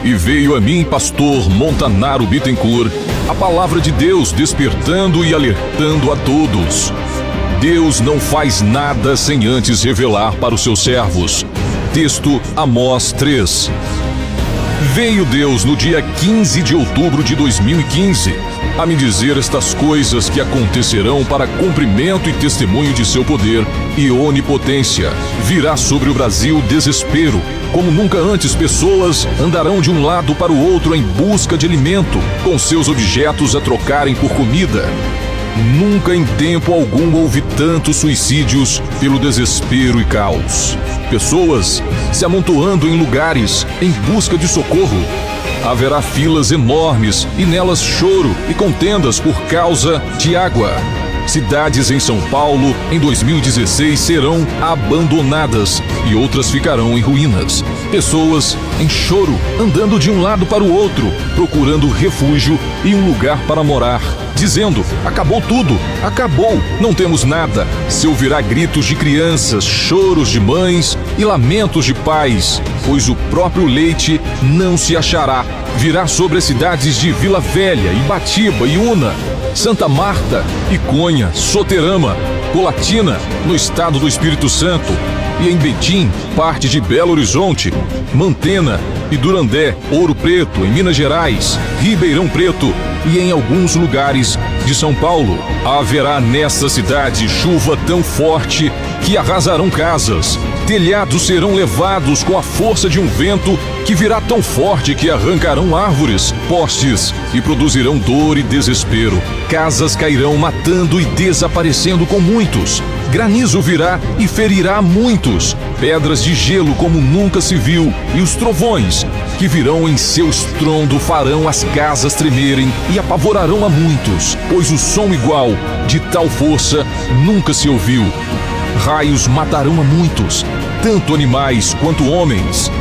E veio a mim, pastor Montanaro Bittencourt, a palavra de Deus despertando e alertando a todos. Deus não faz nada sem antes revelar para os seus servos. Texto Amós 3. Veio Deus no dia 15 de outubro de 2015 a me dizer estas coisas que acontecerão para cumprimento e testemunho de seu poder e onipotência. Virá sobre o Brasil desespero, como nunca antes pessoas andarão de um lado para o outro em busca de alimento, com seus objetos a trocarem por comida. Nunca em tempo algum houve tantos suicídios pelo desespero e caos. Pessoas se amontoando em lugares em busca de socorro. Haverá filas enormes e nelas choro e contendas por causa de água. Cidades em São Paulo, em 2016, serão abandonadas e outras ficarão em ruínas. Pessoas em choro, andando de um lado para o outro, procurando refúgio e um lugar para morar, dizendo: acabou tudo, acabou, não temos nada. Se ouvirá gritos de crianças, choros de mães e lamentos de pais, pois o próprio leite não se achará. Virá sobre as cidades de Vila Velha, Ibatiba, Iuna, Santa Marta, Iconha, Soterama, Colatina, no estado do Espírito Santo, e em Betim, parte de Belo Horizonte, Mantena e Durandé, Ouro Preto, em Minas Gerais, Ribeirão Preto e em alguns lugares de São Paulo. Haverá nesta cidade chuva tão forte que arrasarão casas. Telhados serão levados com a força de um vento que virá tão forte que arrancarão árvores, postes e produzirão dor e desespero. Casas cairão matando e desaparecendo com muitos. Granizo virá e ferirá muitos. Pedras de gelo como nunca se viu, e os trovões que virão em seu estrondo farão as casas tremerem e apavorarão a muitos, pois o som igual de tal força nunca se ouviu. Raios matarão a muitos, tanto animais quanto homens.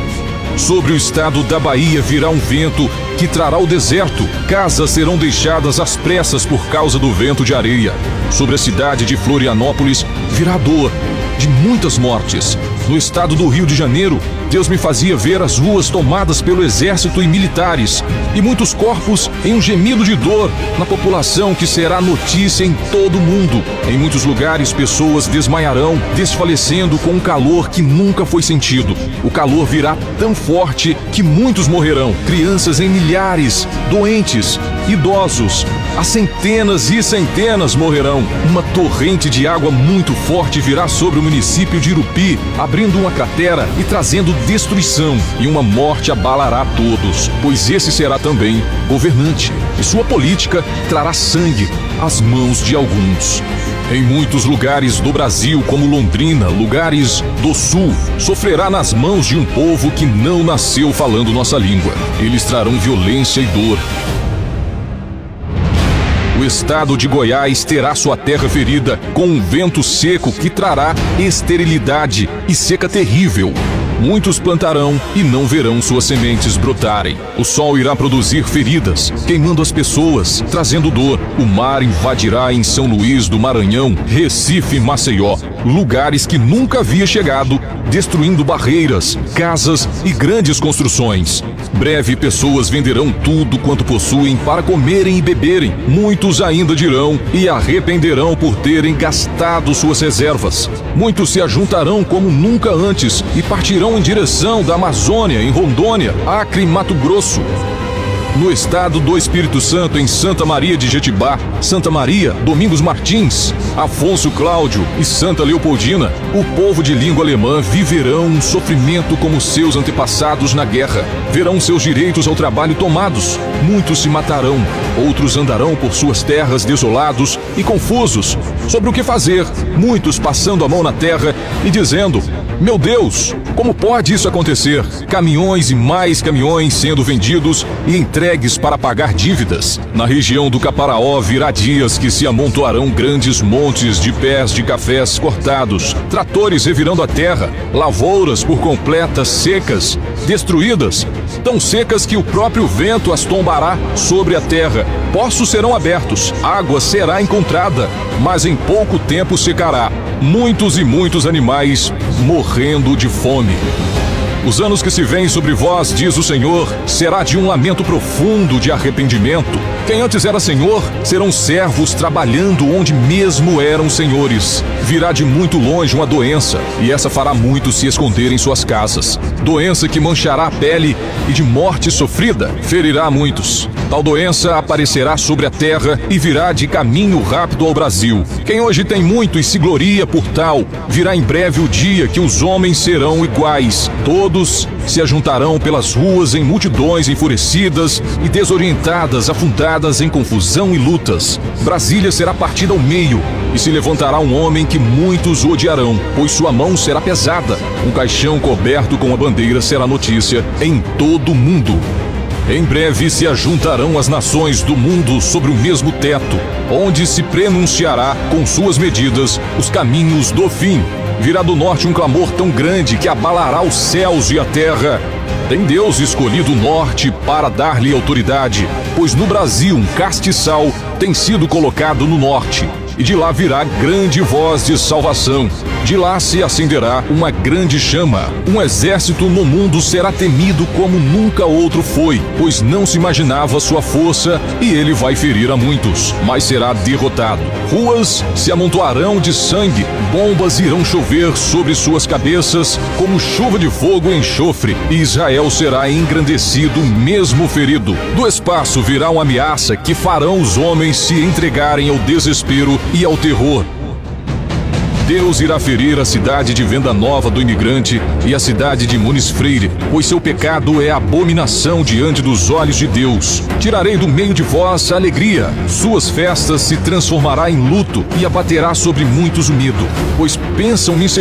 Sobre o estado da Bahia virá um vento que trará o deserto. Casas serão deixadas às pressas por causa do vento de areia. Sobre a cidade de Florianópolis virá a dor de muitas mortes. No estado do Rio de Janeiro, Deus me fazia ver as ruas tomadas pelo exército e militares, e muitos corpos em um gemido de dor na população que será notícia em todo o mundo. Em muitos lugares, pessoas desmaiarão, desfalecendo com um calor que nunca foi sentido. O calor virá tão forte que muitos morrerão. Crianças em milhares, doentes, idosos, a centenas e centenas morrerão. Uma torrente de água muito forte virá sobre o município de Irupi, abrindo uma cratera e trazendo destruição, e uma morte abalará a todos, pois esse será também governante, e sua política trará sangue às mãos de alguns. Em muitos lugares do Brasil, como Londrina, lugares do Sul, sofrerá nas mãos de um povo que não nasceu falando nossa língua. Eles trarão violência e dor. O estado de Goiás terá sua terra ferida com um vento seco que trará esterilidade e seca terrível. Muitos plantarão e não verão suas sementes brotarem. O sol irá produzir feridas, queimando as pessoas, trazendo dor. O mar invadirá em São Luís do Maranhão, Recife e Maceió, lugares que nunca havia chegado, destruindo barreiras, casas e grandes construções. Breve pessoas venderão tudo quanto possuem para comerem e beberem. Muitos ainda dirão e arrependerão por terem gastado suas reservas. Muitos se ajuntarão como nunca antes e partirão em direção da Amazônia, em Rondônia, Acre e Mato Grosso. No estado do Espírito Santo, em Santa Maria de Jetibá, Santa Maria, Domingos Martins, Afonso Cláudio e Santa Leopoldina, o povo de língua alemã viverão um sofrimento como seus antepassados na guerra. Verão seus direitos ao trabalho tomados. Muitos se matarão, outros andarão por suas terras desolados e confusos sobre o que fazer. Muitos passando a mão na terra e dizendo: meu Deus, como pode isso acontecer? Caminhões e mais caminhões sendo vendidos e entregues para pagar dívidas. Na região do Caparaó virá dias que se amontoarão grandes montes de pés de cafés cortados, tratores revirando a terra, lavouras por completas secas, destruídas, tão secas que o próprio vento as tombará sobre a terra. Poços serão abertos, água será encontrada, mas em pouco tempo secará. Muitos e muitos animais morrendo de fome. Os anos que se vêm sobre vós, diz o Senhor, será de um lamento profundo de arrependimento. Quem antes era senhor, serão servos trabalhando onde mesmo eram senhores. Virá de muito longe uma doença, e essa fará muitos se esconder em suas casas. Doença que manchará a pele e de morte sofrida ferirá muitos. Tal doença aparecerá sobre a terra e virá de caminho rápido ao Brasil. Quem hoje tem muito e se gloria por tal, virá em breve o dia que os homens serão iguais. Todos se ajuntarão pelas ruas em multidões enfurecidas e desorientadas, afundadas em confusão e lutas. Brasília será partida ao meio e se levantará um homem que muitos odiarão, pois sua mão será pesada. Um caixão coberto com a bandeira será notícia em todo o mundo. Em breve se ajuntarão as nações do mundo sobre o mesmo teto, onde se prenunciará com suas medidas os caminhos do fim. Virá do norte um clamor tão grande que abalará os céus e a terra. Tem Deus escolhido o norte para dar-lhe autoridade, pois no Brasil um castiçal tem sido colocado no norte. E de lá virá grande voz de salvação. De lá se acenderá uma grande chama. Um exército no mundo será temido como nunca outro foi, pois não se imaginava sua força, e ele vai ferir a muitos, mas será derrotado. Ruas se amontoarão de sangue, bombas irão chover sobre suas cabeças como chuva de fogo e enxofre, e Israel será engrandecido mesmo ferido. Do espaço virá uma ameaça que farão os homens se entregarem ao desespero e ao terror. Deus irá ferir a cidade de Venda Nova do imigrante e a cidade de Muniz Freire, pois seu pecado é abominação diante dos olhos de Deus. Tirarei do meio de vós a alegria, suas festas se transformará em luto e abaterá sobre muitos o medo, pois pensam me